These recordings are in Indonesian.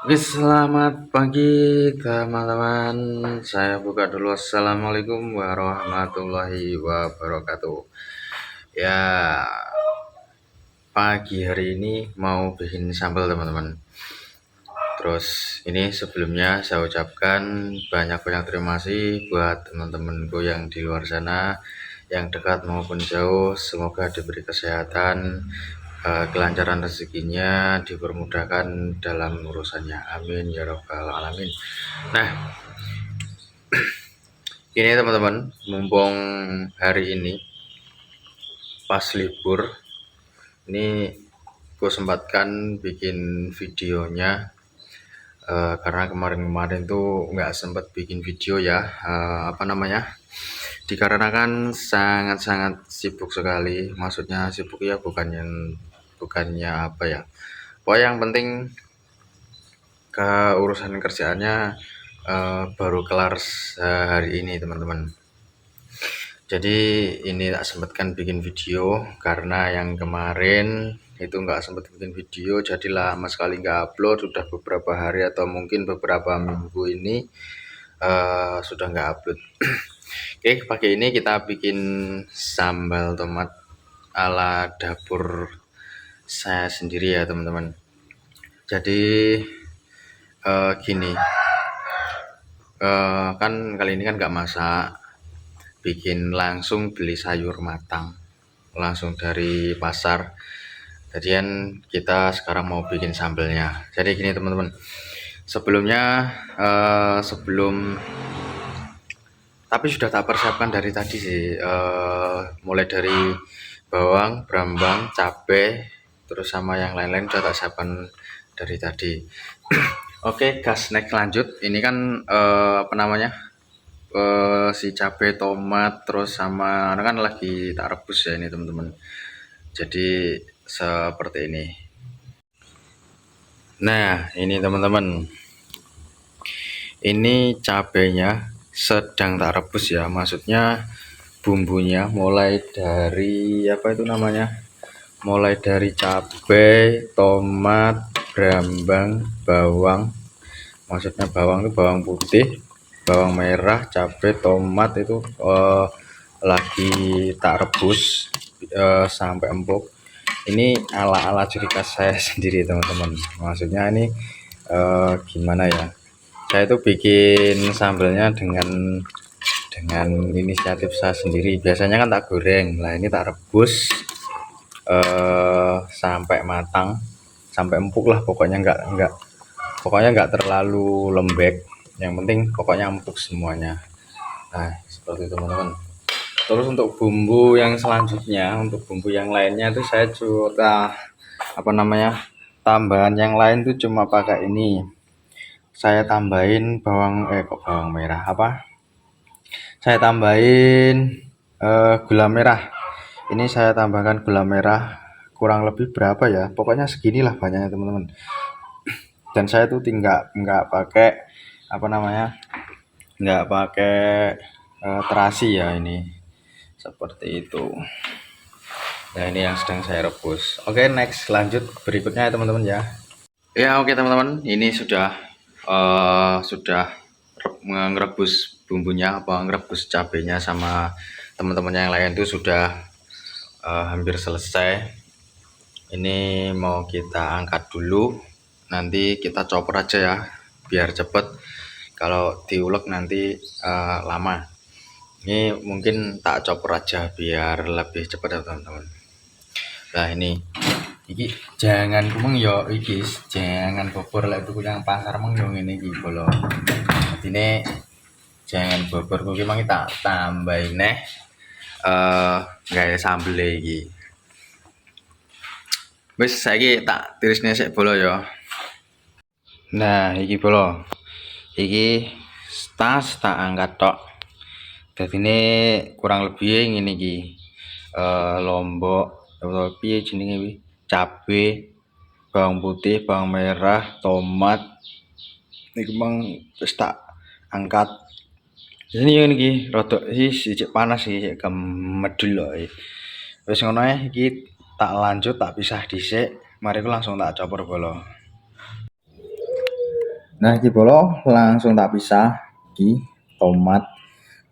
Oke, selamat pagi teman-teman. Saya buka dulu. Assalamualaikum warahmatullahi wabarakatuh. Ya, pagi hari ini mau bikin sambal teman-teman. Terus ini sebelumnya saya ucapkan banyak-banyak terima kasih buat teman-temanku yang di luar sana, yang dekat maupun jauh. Semoga diberi kesehatan, kelancaran rezekinya, dipermudahkan dalam urusannya. Amin ya robbal alamin. Nah, ini teman-teman, mumpung hari ini pas libur, ini gue sempatkan bikin videonya, karena kemarin-kemarin tuh nggak sempet bikin video ya, apa namanya, dikarenakan sangat-sangat sibuk sekali. Maksudnya sibuk ya bukannya apa ya, pokoknya yang penting ke urusan kerjaannya baru kelar hari ini teman-teman. Jadi ini tak sempatkan bikin video karena yang kemarin itu nggak sempat bikin video, jadi lama sekali nggak upload, sudah beberapa hari atau mungkin beberapa minggu ini sudah nggak upload. Oke, pagi ini kita bikin sambal tomat ala dapur saya sendiri ya teman-teman. Jadi gini, kan kali ini kan nggak masak, bikin langsung beli sayur matang langsung dari pasar. Jadian kita sekarang mau bikin sambelnya. Jadi gini teman-teman, sebelumnya sebelum tapi sudah tak persiapkan dari tadi sih, mulai dari bawang, brambang, cabai, terus sama yang lain-lain sudah tak siapkan dari tadi. Oke, gas next lanjut. Ini kan apa namanya, si cabai, tomat, terus sama kan lagi tak rebus ya ini teman-teman. Jadi seperti ini. Nah, ini teman-teman. Ini cabainya sedang tak rebus ya. Maksudnya bumbunya mulai dari apa itu namanya? Mulai dari cabai, tomat, brambang, bawang. Maksudnya bawang itu bawang putih, bawang merah, cabai, tomat itu lagi tak rebus sampai empuk. Ini ala-ala ciri khas saya sendiri teman-teman. Maksudnya ini gimana ya? Saya itu bikin sambelnya dengan inisiatif saya sendiri. Biasanya kan tak goreng, lah ini tak rebus sampai matang, sampai empuk lah. Pokoknya nggak terlalu lembek. Yang penting pokoknya empuk semuanya. Nah, seperti itu teman-teman. Terus untuk bumbu yang selanjutnya, untuk bumbu yang lainnya itu saya coba apa namanya, tambahan yang lain tuh cuma pakai ini. Saya tambahin bawang merah apa? Saya tambahin gula merah. Ini saya tambahkan gula merah kurang lebih berapa ya? Pokoknya seginilah banyaknya teman-teman. Dan saya tuh nggak pakai apa namanya, nggak pakai terasi ya ini. Seperti itu. Nah, ini yang sedang saya rebus. Oke, next lanjut berikutnya ya teman-teman ya. Ya, oke teman-teman, ini sudah ngerebus bumbunya, apa ngerebus cabenya sama teman-temannya yang lain itu sudah hampir selesai. Ini mau kita angkat dulu, nanti kita chopper aja ya biar cepet. Kalau diulek nanti lama. Ini mungkin tak chopper aja biar lebih cepat ya teman-teman. Nah, iki jangan kumeng yo iki jangan bobor lek tuku nang pasar meng yo ngene iki bolo. Adine jangan bobor kuwi mang tak tambahi neh gawe sambel iki. Wis saiki tak tirisne sik bolo yo. Nah, iki bolo. Iki tas tak angkat tok. Dadine kurang lebih ngene iki. Lombok atau piye jenenge kuwi? Cabe, bawang putih, bawang merah, tomat. Niku mang wis tak angkat. Ini yang iki rada sicik panas iki, kemedul kok. Wis ngono ae iki tak lanjut tak pisah dhisik, mari ku langsung tak copor bolo. Nah iki bolo langsung tak pisah. Iki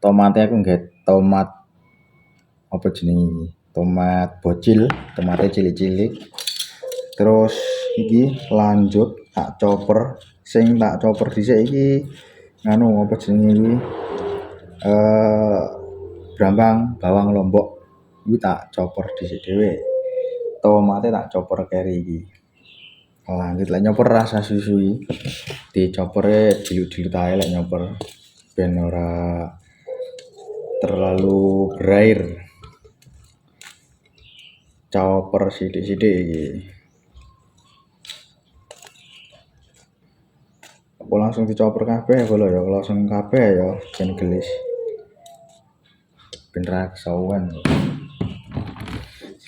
tomatnya aku nggak tomat apa jenenge iki? Tomat bocil, tomatnya cilik-cilik. Terus iki lanjut tak chopper. Sing tak chopper dhisik iki nganu apa jenenge iki? Brambang bawang lombok iki tak chopper dhisik dhewe. Tomatnya tak chopper keri iki. Lanjut lek nyoper rasa susui. Dicopere dilut-dilut ae lek nyoper ben ora terlalu berair. Chopper sithik-sithik iki. Apa langsung dicoper kabeh bolo ya, langsung kabeh ya ben gelis. Ben ra kesawan.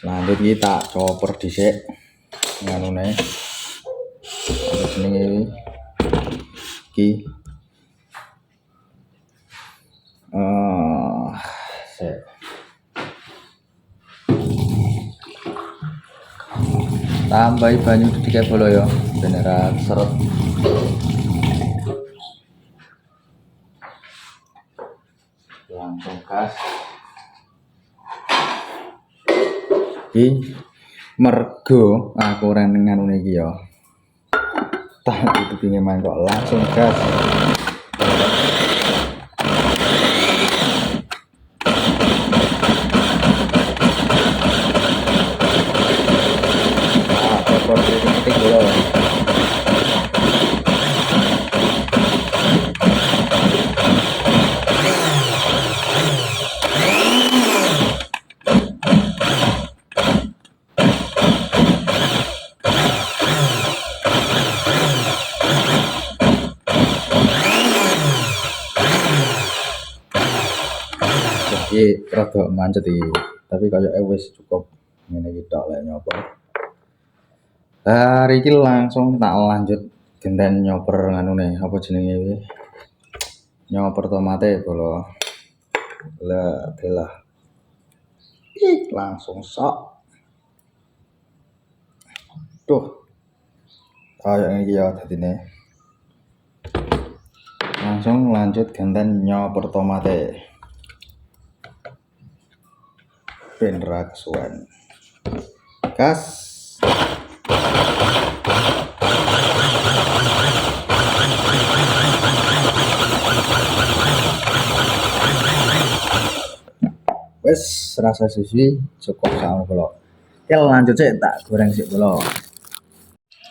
Lanjut iki tak chopper dhisik nganune. Apa jenenge iki? Sik. Tambahi banyu sedikit bolo ya, ben ora seret. Langsung gas. Iki mergo aku ora nganune iki ya. Tak tutupinge mangkok langsung gas. Iki rada mancet iki, tapi kayake wis cukup ngene iki tok lek nyoper. Hari iki langsung tak lanjut genten nyoper nganune apa jenenge iki? Nyoper tomate bolo. Lah belah. Langsung sok. Tuh. Kayak ngene iki ya dadine. Langsung lanjut genten nyoper tomate. Ben ra kesuwen. Gas. Wes rasa sushi cukup sama bolo. Oke lanjut sih tak goreng sih bolo.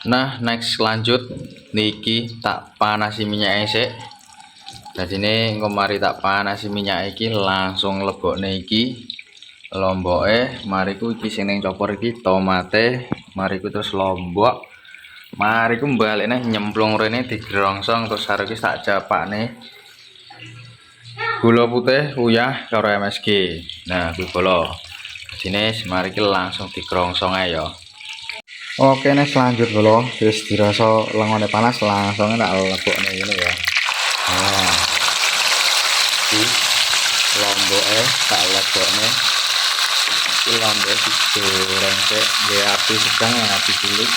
Nah next lanjut niki tak panasi minyak sik. Dadine engko mari tak panasi minyak iki langsung lebokne iki lomboke, mariku iki sing ning copor iki tomate, mariku terus lombok. Mariku balekne nyemplung rene digerongsong terus karo iki tak japakne gula putih uyah karo MSG. Nah, kuwi bolo. Jenis mari iki langsung digerongsong ae ya. Oke, next lanjut bolo. Wis dirasa lengone panas langsung tak lebokne ngene ya. Nah. Iki lomboke tak lebokne. Iki lomboke digoreng sik nggo api sedang api cilik.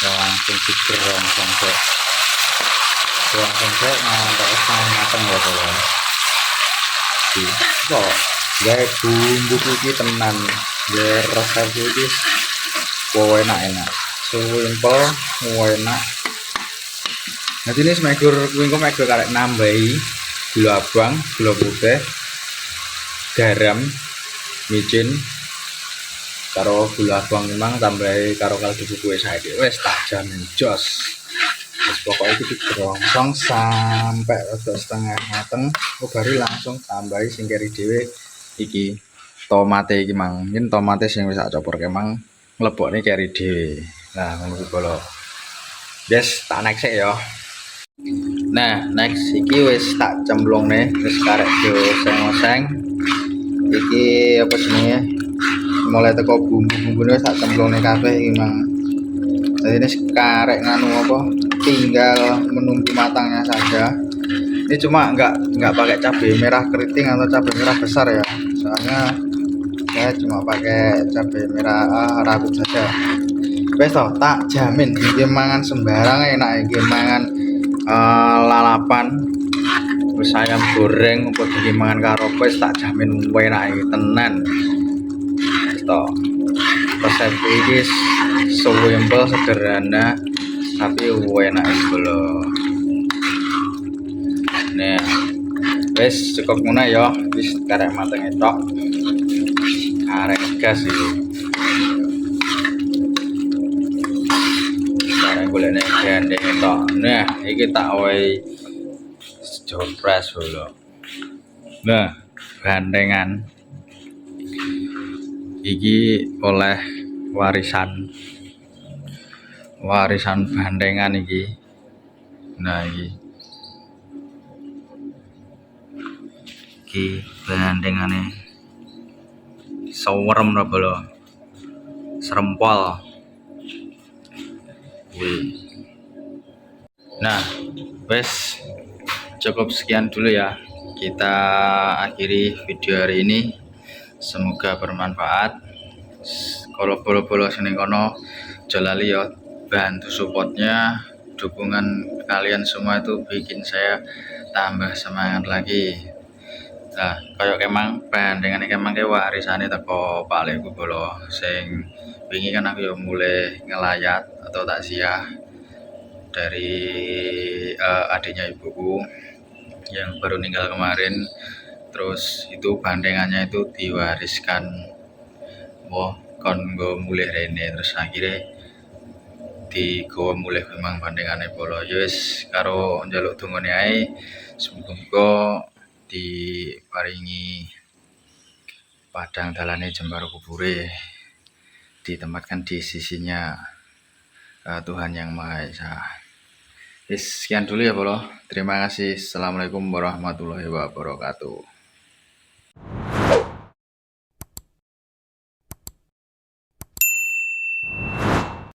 Langsung digerongsong sik. Langsung sik ngantek mateng ya bolo. Kok gawe bumbu iki tenan gawe resep iki enak simple enak. Jadi ini semegur kuwi kok megur karek nambahi gula abang, gula putih, garam, micin karo gula abang memang tambahi karo kaldu buku saiki wis tak jamin jos. Wis pokoke iki digerongsong sampai rada setengah mateng, baru langsung tambahi sing keri dhewe iki tomate iki mang. Mungkin tomate sing wis tak coporke mang mlebokne keri dhewe. Nah, ngono iki bolo. Yes, tak next ya. Nah, next iki wis tak cemplungne wis karek dioseng-oseng. Iki apa jenenge? Mulai teko bumbu-bumbune wis tak cemplungne kabeh iki mang. Jadi ini karek nganu apa? Tinggal menunggu matangnya saja. Ini cuma nggak pakai cabai merah keriting atau cabai merah besar ya. Soalnya saya cuma pakai cabai merah rawit saja. Wes toh, tak jamin iki mangan sembarang enak iki mangan lalapan terus ayam goreng apa dimangan karo wis tak jamin enake tenan. To resep iki simple sederhana tapi enak lho. Nah, wis cukup ngono ya, wis karek mateng tok. Arek gas iki. Karek golekne gandeng tok. Nah, iki tak wae jopres lho. Nah, gandengan iki oleh warisan bandengan iki. Nah, iki bandengane sewerem apa lho, serempol. Nah, wes cukup sekian dulu ya. Kita akhiri video hari ini. Semoga bermanfaat. Kalau bolo-bolo seneng kono, jalali ya, bantu supportnya, dukungan kalian semua itu bikin saya tambah semangat lagi. Nah, kayak kemang dengan kemang warisane teko palekku bolo sing wingi kan aku ya mulai ngelayat atau takziah dari adiknya ibuku yang baru meninggal kemarin. Terus itu bandengannya itu diwariskan kon go mulai rene, terus akhirnya di go mulai memang bandengane bolo yes karo njaluk dungane ae semoga diparingi padang dalane jembar kubure ditempatkan di sisinya Tuhan Yang Maha Esa. Sekian dulu ya bolo. Terima kasih. Assalamualaikum warahmatullahi wabarakatuh.